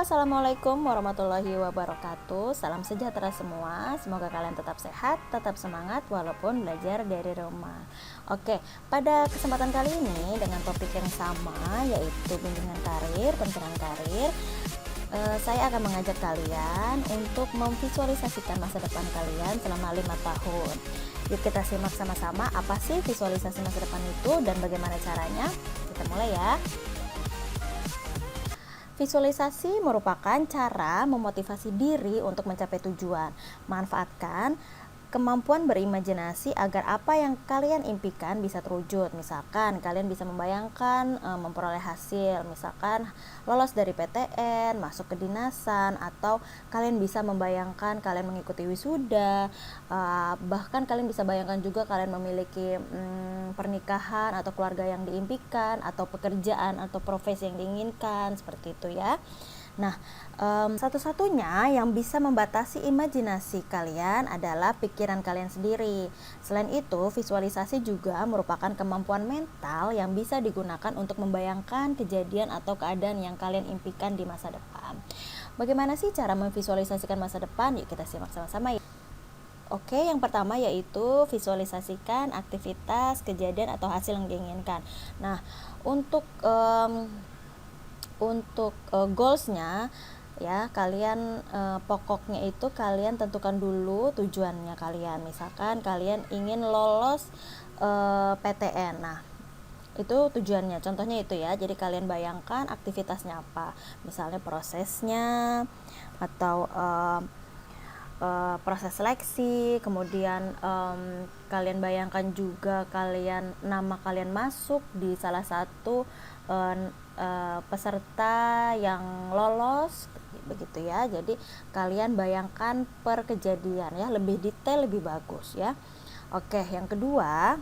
Assalamualaikum warahmatullahi wabarakatuh. Salam sejahtera semua. Semoga kalian tetap sehat, tetap semangat walaupun belajar dari rumah. Oke, pada kesempatan kali ini dengan topik yang sama, yaitu bimbingan karir, pencerahan karir, saya akan mengajak kalian untuk memvisualisasikan masa depan kalian selama 5 tahun. Yuk kita simak sama-sama apa sih visualisasi masa depan itu dan bagaimana caranya. Kita mulai ya. Visualisasi merupakan cara memotivasi diri untuk mencapai tujuan. Manfaatkan kemampuan berimajinasi agar apa yang kalian impikan bisa terwujud. Misalkan kalian bisa membayangkan memperoleh hasil, misalkan lolos dari PTN, masuk kedinasan, atau kalian bisa membayangkan kalian mengikuti wisuda, bahkan kalian bisa bayangkan juga kalian memiliki pernikahan atau keluarga yang diimpikan, atau pekerjaan atau profesi yang diinginkan, seperti itu ya. Nah, satu-satunya yang bisa membatasi imajinasi kalian adalah pikiran kalian sendiri. Selain itu, visualisasi juga merupakan kemampuan mental yang bisa digunakan untuk membayangkan kejadian atau keadaan yang kalian impikan di masa depan. Bagaimana sih cara memvisualisasikan masa depan? Yuk kita simak sama-sama ya. Oke, yang pertama yaitu visualisasikan aktivitas, kejadian, atau hasil yang diinginkan. Nah, untuk goalsnya ya, kalian pokoknya itu kalian tentukan dulu tujuannya kalian. Misalkan kalian ingin lolos PTN. Nah, itu tujuannya, contohnya itu ya. Jadi kalian bayangkan aktivitasnya apa, misalnya prosesnya, atau proses seleksi, kemudian kalian bayangkan juga nama kalian masuk di salah satu peserta yang lolos, begitu ya. Jadi kalian bayangkan per kejadian ya, lebih detail, lebih bagus ya. Oke, yang kedua,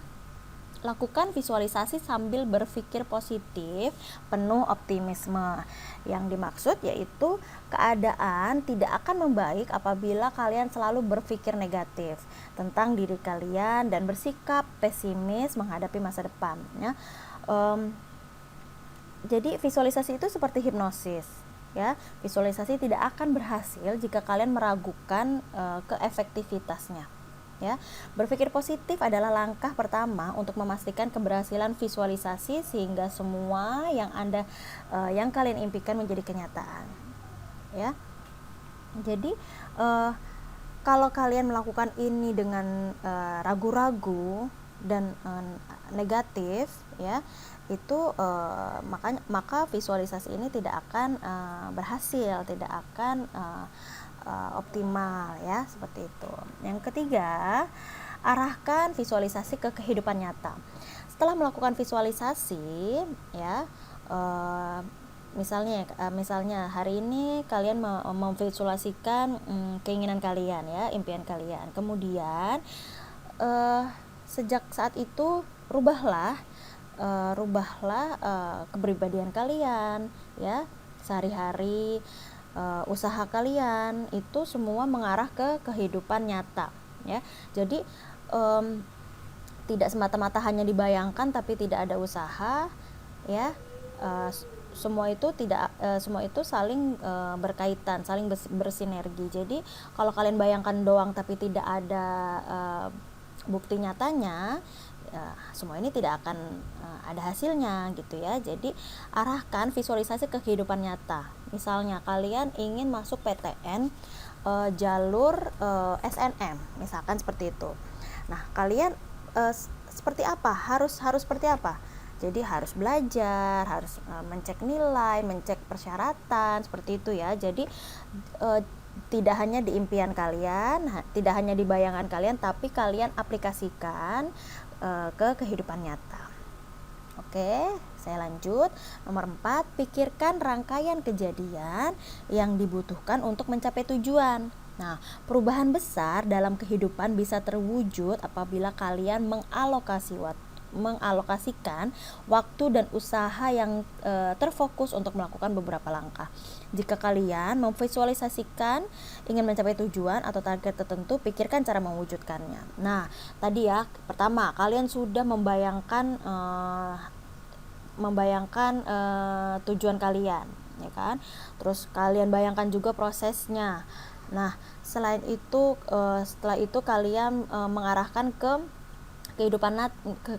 lakukan visualisasi sambil berpikir positif, penuh optimisme. Yang dimaksud yaitu keadaan tidak akan membaik apabila kalian selalu berpikir negatif tentang diri kalian dan bersikap pesimis menghadapi masa depan ya. Jadi visualisasi itu seperti hipnosis ya. Visualisasi tidak akan berhasil jika kalian meragukan keefektivitasnya ya. Berpikir positif adalah langkah pertama untuk memastikan keberhasilan visualisasi sehingga semua yang kalian impikan menjadi kenyataan ya. Jadi kalau kalian melakukan ini dengan ragu-ragu dan negatif ya, itu maka visualisasi ini tidak akan berhasil, tidak akan optimal ya, seperti itu. Yang ketiga, arahkan visualisasi ke kehidupan nyata. Setelah melakukan visualisasi ya, misalnya hari ini kalian memvisualisasikan keinginan kalian ya, impian kalian. Kemudian sejak saat itu rubahlah kepribadian kalian ya, sehari-hari. Usaha kalian itu semua mengarah ke kehidupan nyata ya. Jadi tidak semata-mata hanya dibayangkan tapi tidak ada usaha ya. Semua itu saling berkaitan, saling bersinergi. Jadi kalau kalian bayangkan doang tapi tidak ada bukti nyatanya, ya, semua ini tidak akan ada hasilnya gitu ya. Jadi arahkan visualisasi ke kehidupan nyata. Misalnya kalian ingin masuk PTN jalur SNM, misalkan seperti itu. Nah, kalian seperti apa? Harus seperti apa? Jadi harus belajar, harus mencek nilai, mencek persyaratan, seperti itu ya. Jadi tidak hanya di impian kalian, tidak hanya di bayangan kalian, tapi kalian aplikasikan ke kehidupan nyata. Oke, saya lanjut. Nomor 4, pikirkan rangkaian kejadian yang dibutuhkan untuk mencapai tujuan. Nah, perubahan besar dalam kehidupan bisa terwujud apabila kalian mengalokasikan waktu dan usaha yang terfokus untuk melakukan beberapa langkah. Jika kalian memvisualisasikan ingin mencapai tujuan atau target tertentu, pikirkan cara mewujudkannya. Nah, tadi ya, pertama, kalian sudah membayangkan tujuan kalian, ya ya kan. Terus kalian bayangkan juga prosesnya. Nah, selain itu setelah itu kalian mengarahkan ke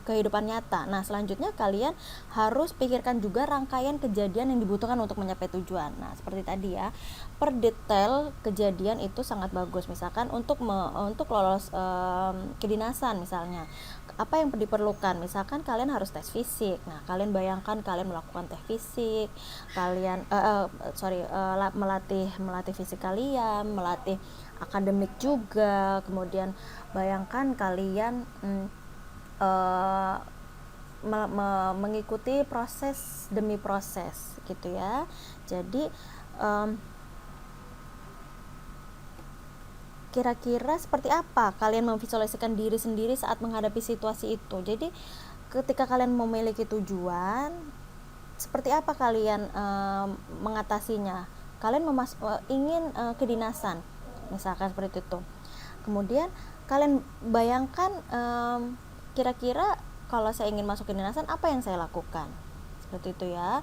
kehidupan nyata. Nah, selanjutnya kalian harus pikirkan juga rangkaian kejadian yang dibutuhkan untuk mencapai tujuan. Nah, seperti tadi ya, per detail kejadian itu sangat bagus. Misalkan untuk lolos kedinasan misalnya, apa yang diperlukan? Misalkan kalian harus tes fisik. Nah, kalian bayangkan kalian melakukan tes fisik, kalian melatih fisik kalian, melatih akademik juga. Kemudian bayangkan kalian mengikuti proses demi proses gitu ya. Jadi kira-kira seperti apa kalian memvisualisasikan diri sendiri saat menghadapi situasi itu. Jadi ketika kalian memiliki tujuan, seperti apa kalian mengatasinya? Kalian ingin kedinasan misalkan seperti itu. Kemudian kalian bayangkan kira-kira kalau saya ingin masuk kedinasan, apa yang saya lakukan? Seperti itu ya.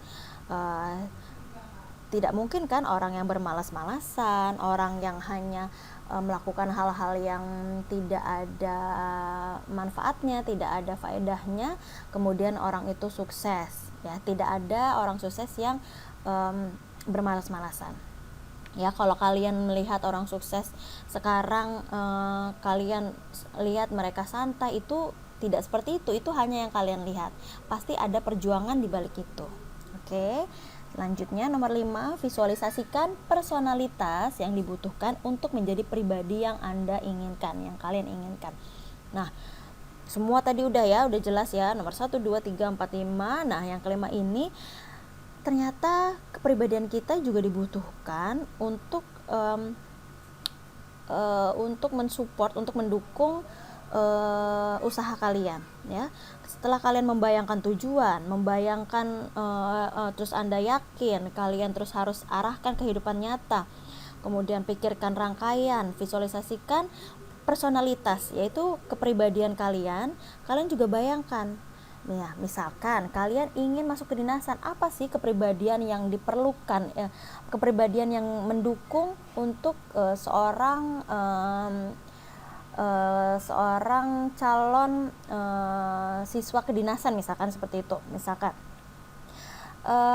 Tidak mungkin kan orang yang bermalas-malasan, orang yang hanya melakukan hal-hal yang tidak ada manfaatnya, tidak ada faedahnya, kemudian orang itu sukses. Ya, tidak ada orang sukses yang bermalas-malasan. Ya, kalau kalian melihat orang sukses sekarang, kalian lihat mereka santai, itu tidak seperti itu hanya yang kalian lihat. Pasti ada perjuangan di balik itu. Oke. Selanjutnya nomor 5, visualisasikan personalitas yang dibutuhkan untuk menjadi pribadi yang Anda inginkan, yang kalian inginkan. Nah, semua tadi udah jelas ya, nomor 1, 2, 3, 4, 5. Nah, yang kelima ini ternyata kepribadian kita juga dibutuhkan untuk mensupport, untuk mendukung usaha kalian ya. Setelah kalian membayangkan tujuan, terus Anda yakin kalian terus harus arahkan kehidupan nyata, kemudian pikirkan rangkaian, visualisasikan personalitas, yaitu kepribadian kalian juga bayangkan ya, misalkan kalian ingin masuk kedinasan, apa sih kepribadian yang diperlukan, kepribadian yang mendukung untuk seorang calon siswa kedinasan misalkan seperti itu. Misalkan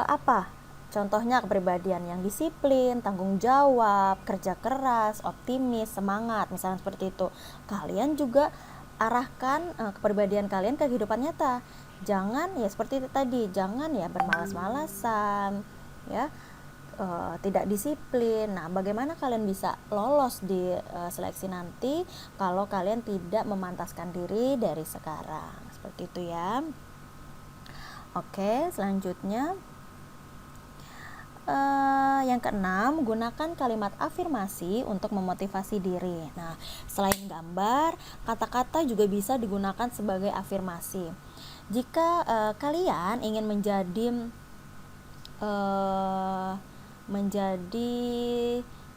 apa contohnya? Kepribadian yang disiplin, tanggung jawab, kerja keras, optimis, semangat, misalkan seperti itu. Kalian juga arahkan kepribadian kalian ke kehidupan nyata. Jangan ya seperti itu tadi, jangan ya bermalas-malasan ya, tidak disiplin. Nah, bagaimana kalian bisa lolos di seleksi nanti kalau kalian tidak memantaskan diri dari sekarang? Seperti itu ya. Oke, selanjutnya yang keenam, gunakan kalimat afirmasi untuk memotivasi diri. Nah, selain gambar, kata-kata juga bisa digunakan sebagai afirmasi. Jika kalian ingin menjadi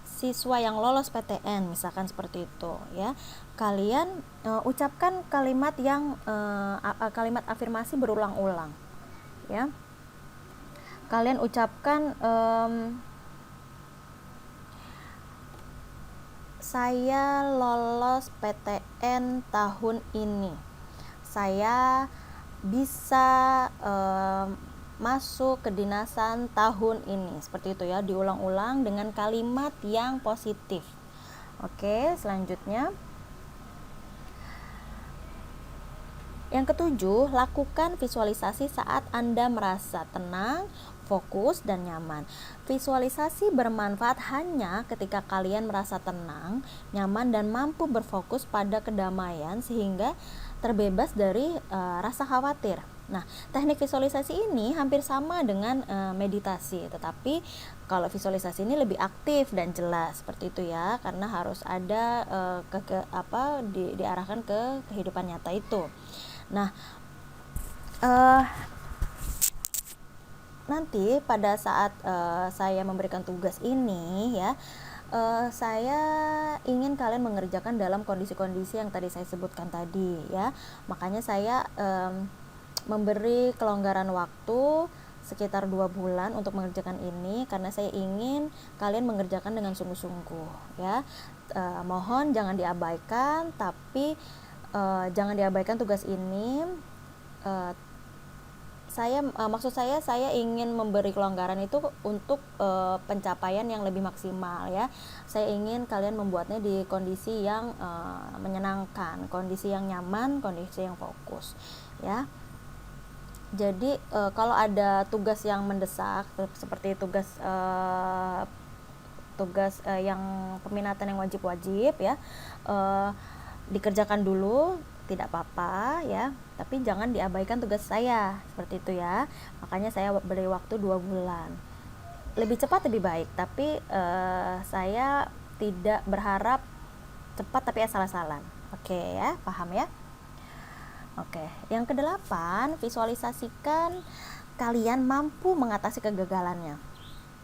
siswa yang lolos PTN misalkan seperti itu ya, kalian ucapkan kalimat kalimat afirmasi berulang-ulang ya. Kalian ucapkan saya lolos PTN tahun ini, saya bisa masuk kedinasan tahun ini, seperti itu ya. Diulang-ulang dengan kalimat yang positif. Oke, selanjutnya yang ketujuh, lakukan visualisasi saat Anda merasa tenang, fokus, dan nyaman. Visualisasi bermanfaat hanya ketika kalian merasa tenang, nyaman, dan mampu berfokus pada kedamaian sehingga terbebas dari rasa khawatir. Nah, teknik visualisasi ini hampir sama dengan meditasi, tetapi kalau visualisasi ini lebih aktif dan jelas seperti itu ya, karena harus ada diarahkan ke kehidupan nyata itu. Nah, nanti pada saat saya memberikan tugas ini ya, saya ingin kalian mengerjakan dalam kondisi-kondisi yang tadi saya sebutkan tadi ya. Makanya saya memberi kelonggaran waktu sekitar 2 bulan untuk mengerjakan ini, karena saya ingin kalian mengerjakan dengan sungguh-sungguh ya. Mohon jangan diabaikan, tapi jangan diabaikan tugas ini. Maksud saya ingin memberi kelonggaran itu untuk pencapaian yang lebih maksimal ya. Saya ingin kalian membuatnya di kondisi yang menyenangkan, kondisi yang nyaman, kondisi yang fokus ya. Jadi kalau ada tugas yang mendesak seperti tugas yang peminatan yang wajib-wajib ya, dikerjakan dulu, tidak apa-apa ya, tapi jangan diabaikan tugas saya, seperti itu ya. Makanya saya beri waktu 2 bulan, lebih cepat lebih baik, tapi saya tidak berharap cepat tapi asal-asalan. Oke ya, paham ya? Oke, yang kedelapan, visualisasikan kalian mampu mengatasi kegagalannya.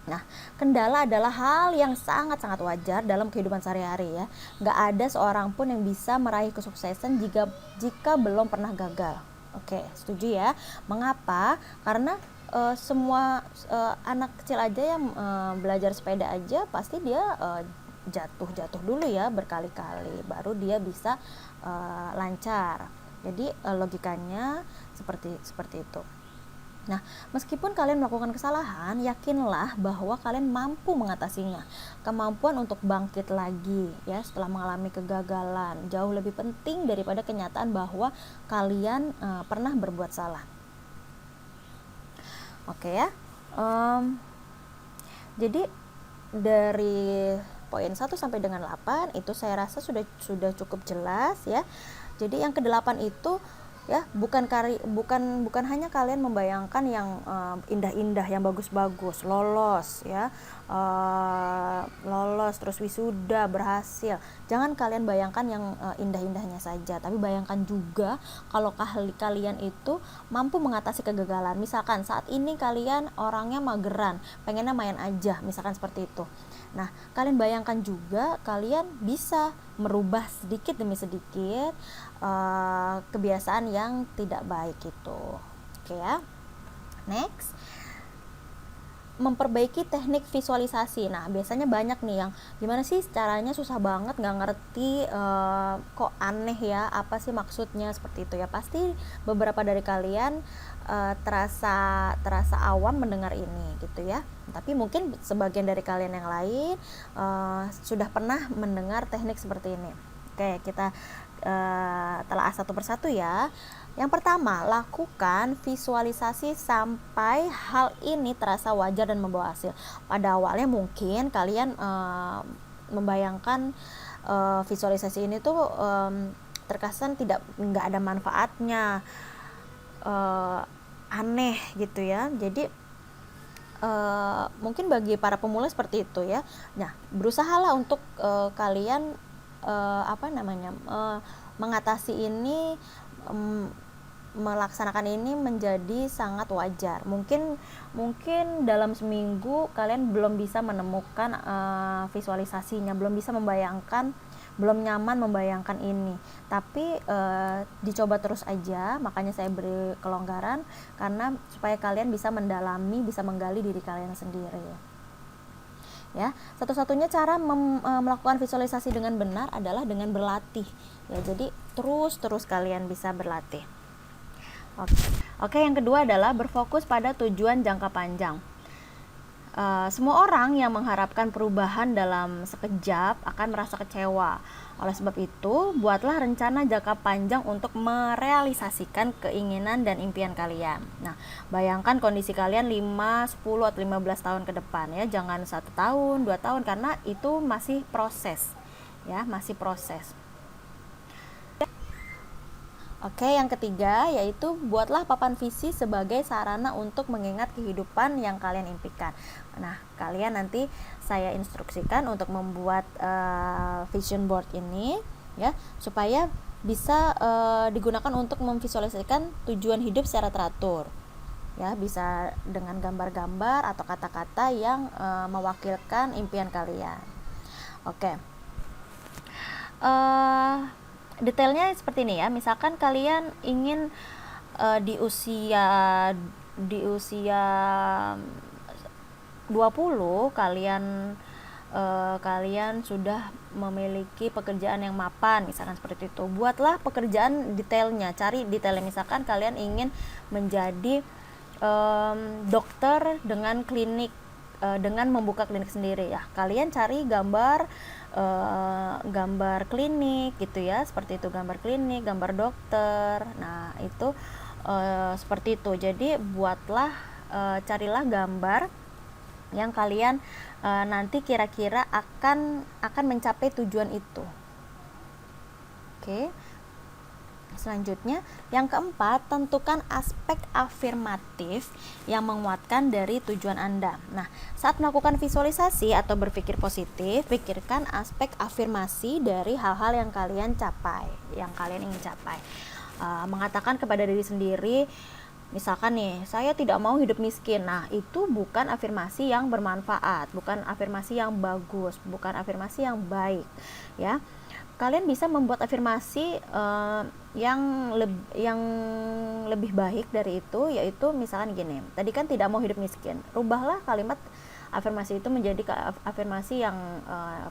Nah, kendala adalah hal yang sangat-sangat wajar dalam kehidupan sehari-hari ya. Nggak ada seorang pun yang bisa meraih kesuksesan jika belum pernah gagal. Oke, setuju ya. Mengapa? Karena semua anak kecil aja yang belajar sepeda aja pasti dia jatuh dulu ya berkali-kali, baru dia bisa lancar. Jadi logikanya seperti itu. Nah, meskipun kalian melakukan kesalahan, yakinlah bahwa kalian mampu mengatasinya. Kemampuan untuk bangkit lagi ya setelah mengalami kegagalan jauh lebih penting daripada kenyataan bahwa kalian pernah berbuat salah. Oke ya. Jadi dari poin 1 sampai dengan 8 itu saya rasa sudah cukup jelas ya. Jadi yang ke-8 itu ya bukan hanya kalian membayangkan yang indah-indah, yang bagus-bagus, lolos ya, lolos terus wisuda berhasil. Jangan kalian bayangkan yang indah-indahnya saja, tapi bayangkan juga kalau kalian itu mampu mengatasi kegagalan. Misalkan saat ini kalian orangnya mageran, pengennya main aja, misalkan seperti itu. Nah, kalian bayangkan juga kalian bisa merubah sedikit demi sedikit kebiasaan yang tidak baik itu. Oke ya. Next, memperbaiki teknik visualisasi. Nah, biasanya banyak nih yang gimana sih caranya, susah banget, nggak ngerti, kok aneh ya, apa sih maksudnya, seperti itu ya. Pasti beberapa dari kalian terasa awam mendengar ini gitu ya. Tapi mungkin sebagian dari kalian yang lain sudah pernah mendengar teknik seperti ini. Oke, kita telah satu persatu ya. Yang pertama, lakukan visualisasi sampai hal ini terasa wajar dan membawa hasil. Pada awalnya mungkin kalian membayangkan visualisasi ini tuh terkesan nggak ada manfaatnya, aneh gitu ya. Jadi mungkin bagi para pemula seperti itu ya. Nah, berusahalah untuk kalian mengatasi ini, melaksanakan ini menjadi sangat wajar. Mungkin dalam seminggu kalian belum bisa menemukan visualisasinya, belum bisa membayangkan, belum nyaman membayangkan ini, tapi dicoba terus aja. Makanya saya beri kelonggaran karena supaya kalian bisa mendalami, bisa menggali diri kalian sendiri ya. Satu-satunya cara melakukan visualisasi dengan benar adalah dengan berlatih ya. Jadi terus kalian bisa berlatih. Oke, yang kedua adalah berfokus pada tujuan jangka panjang. Semua orang yang mengharapkan perubahan dalam sekejap akan merasa kecewa. Oleh sebab itu, buatlah rencana jangka panjang untuk merealisasikan keinginan dan impian kalian. Nah, bayangkan kondisi kalian 5, 10, atau 15 tahun ke depan ya. Jangan 1 tahun, 2 tahun, karena itu masih proses ya, masih proses. Oke, yang ketiga yaitu buatlah papan visi sebagai sarana untuk mengingat kehidupan yang kalian impikan. Nah, kalian nanti saya instruksikan untuk membuat vision board ini ya, supaya bisa digunakan untuk memvisualisasikan tujuan hidup secara teratur. Ya, bisa dengan gambar-gambar atau kata-kata yang mewakilkan impian kalian. Oke. Detailnya seperti ini ya. Misalkan kalian ingin di usia di usia 20 kalian sudah memiliki pekerjaan yang mapan, misalkan seperti itu. Buatlah pekerjaan detailnya, cari detailnya. Misalkan kalian ingin menjadi dokter dengan klinik, dengan membuka klinik sendiri, ya kalian cari gambar klinik gitu ya, seperti itu, gambar klinik, gambar dokter. Nah itu seperti itu. Jadi buatlah, carilah gambar yang kalian nanti kira-kira akan mencapai tujuan itu. Oke. Selanjutnya, yang keempat, tentukan aspek afirmatif yang menguatkan dari tujuan Anda. Nah, saat melakukan visualisasi atau berpikir positif, pikirkan aspek afirmasi dari hal-hal yang kalian capai, yang kalian ingin capai. Mengatakan kepada diri sendiri, misalkan nih, saya tidak mau hidup miskin. Nah, itu bukan afirmasi yang bermanfaat, bukan afirmasi yang bagus, bukan afirmasi yang baik, ya. Kalian bisa membuat afirmasi yang lebih baik dari itu, yaitu misalkan gini, tadi kan tidak mau hidup miskin, rubahlah kalimat afirmasi itu menjadi afirmasi yang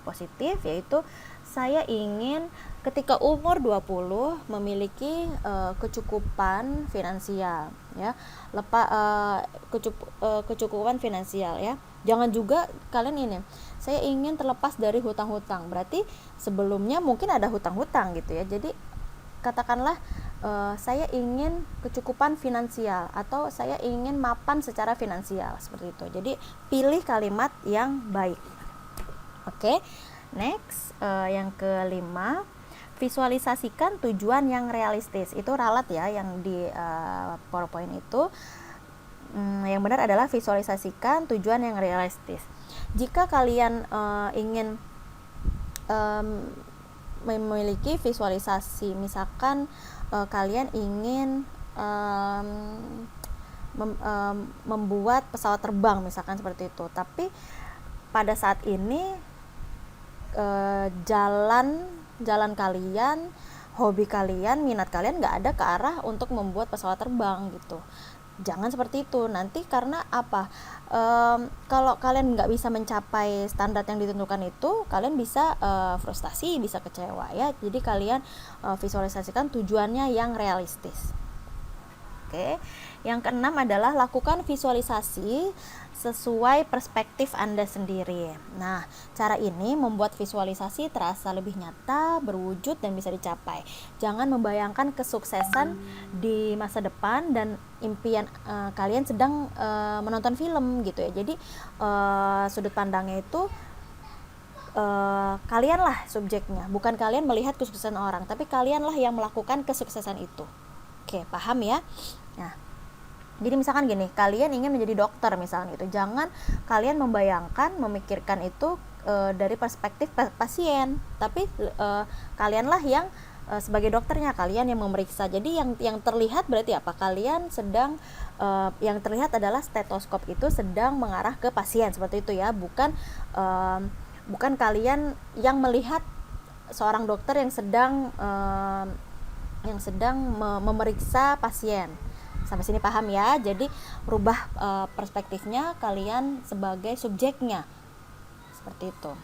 positif, yaitu saya ingin ketika umur 20 memiliki kecukupan finansial, ya. Kecukupan finansial, ya. Jangan juga kalian ini, saya ingin terlepas dari hutang-hutang. Berarti sebelumnya mungkin ada hutang-hutang gitu ya. Jadi katakanlah saya ingin kecukupan finansial, atau saya ingin mapan secara finansial, seperti itu. Jadi pilih kalimat yang baik. Oke. Next, yang kelima, visualisasikan tujuan yang realistis. Itu ralat ya, yang di PowerPoint itu. Yang benar adalah visualisasikan tujuan yang realistis. Jika kalian ingin memiliki visualisasi, misalkan kalian ingin membuat pesawat terbang, misalkan seperti itu, tapi pada saat ini jalan kalian, hobi kalian, minat kalian nggak ada ke arah untuk membuat pesawat terbang gitu. Jangan seperti itu. Nanti karena apa? Kalau kalian nggak bisa mencapai standar yang ditentukan itu, kalian bisa frustasi, bisa kecewa, ya. Jadi kalian visualisasikan tujuannya yang realistis. Oke. Yang keenam adalah lakukan visualisasi sesuai perspektif Anda sendiri. Nah, cara ini membuat visualisasi terasa lebih nyata, berwujud, dan bisa dicapai. Jangan membayangkan kesuksesan di masa depan dan impian kalian sedang menonton film gitu ya. Jadi sudut pandangnya itu kalianlah subjeknya, bukan kalian melihat kesuksesan orang, tapi kalianlah yang melakukan kesuksesan itu. Oke, paham ya? Nah, jadi misalkan gini, kalian ingin menjadi dokter misalnya itu, jangan kalian memikirkan itu dari perspektif pasien, tapi kalianlah yang sebagai dokternya, kalian yang memeriksa. Jadi yang terlihat berarti apa? Kalian sedang yang terlihat adalah stetoskop itu sedang mengarah ke pasien, seperti itu ya, bukan kalian yang melihat seorang dokter yang sedang memeriksa pasien. Sampai sini paham ya? Jadi rubah perspektifnya, kalian sebagai subjeknya, seperti itu.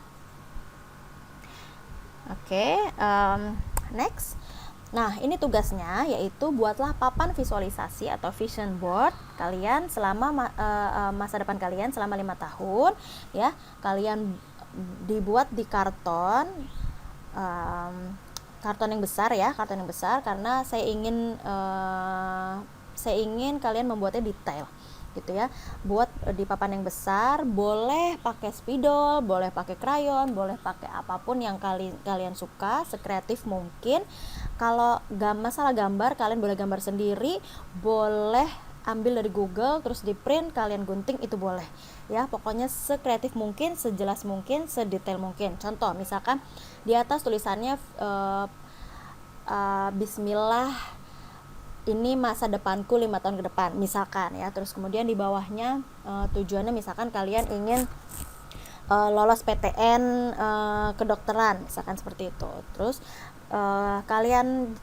Oke, next. Nah, ini tugasnya, yaitu buatlah papan visualisasi atau vision board kalian selama masa depan kalian selama 5 tahun, ya. Kalian dibuat di karton yang besar ya, karton yang besar, karena saya ingin kalian membuatnya detail gitu ya. Buat di papan yang besar, boleh pakai spidol, boleh pakai krayon, boleh pakai apapun yang kalian suka, sekreatif mungkin. Kalau masalah gambar, kalian boleh gambar sendiri, boleh ambil dari Google terus di print, kalian gunting, itu boleh ya. Pokoknya sekreatif mungkin, sejelas mungkin, sedetail mungkin. Contoh misalkan di atas tulisannya Bismillah, ini masa depanku 5 tahun ke depan misalkan ya. Terus kemudian di bawahnya tujuannya misalkan kalian ingin lolos PTN kedokteran misalkan seperti itu. Terus kalian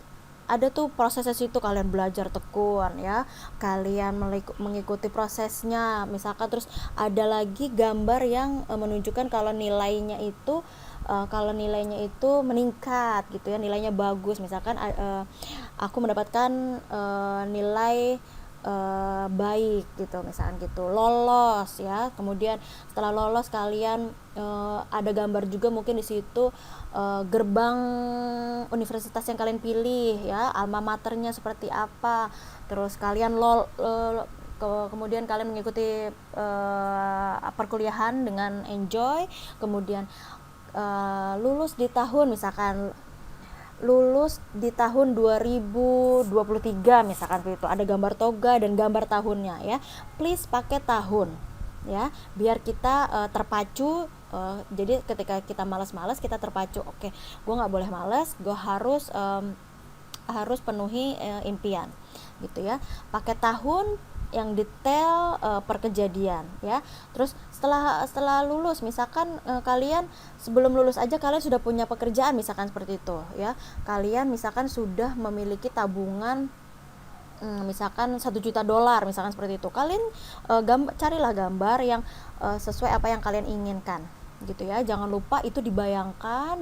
ada tuh prosesnya situ, kalian belajar tekun ya, kalian mengikuti prosesnya misalkan. Terus ada lagi gambar yang menunjukkan kalau nilainya itu meningkat gitu ya, nilainya bagus, misalkan aku mendapatkan nilai baik gitu, misalkan gitu, lolos ya. Kemudian setelah lolos kalian ada gambar juga mungkin di situ gerbang universitas yang kalian pilih ya, alma maternya seperti apa. Terus kalian kemudian kalian mengikuti perkuliahan dengan enjoy, kemudian lulus di tahun misalkan lulus di tahun 2023 misalkan begitu, ada gambar toga dan gambar tahunnya ya. Please pakai tahun ya, biar kita terpacu. Jadi ketika kita malas-malas kita terpacu, oke, gue nggak boleh malas, gue harus penuhi impian gitu ya. Pakai tahun yang detail per kejadian ya. Terus setelah lulus misalkan kalian sebelum lulus aja kalian sudah punya pekerjaan misalkan seperti itu ya. Kalian misalkan sudah memiliki tabungan misalkan $1 juta misalkan seperti itu. Kalian carilah gambar yang sesuai apa yang kalian inginkan gitu ya. Jangan lupa itu dibayangkan,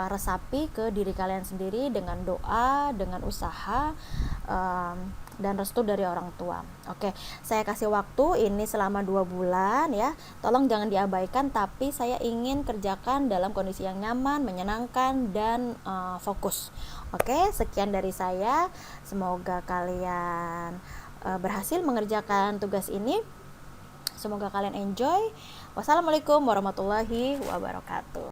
resapi ke diri kalian sendiri dengan doa, dengan usaha, dan restu dari orang tua. Oke, saya kasih waktu ini selama 2 bulan ya. Tolong jangan diabaikan, tapi saya ingin kerjakan dalam kondisi yang nyaman, menyenangkan, dan fokus. Oke, sekian dari saya. Semoga kalian berhasil mengerjakan tugas ini. Semoga kalian enjoy. Wassalamualaikum warahmatullahi wabarakatuh.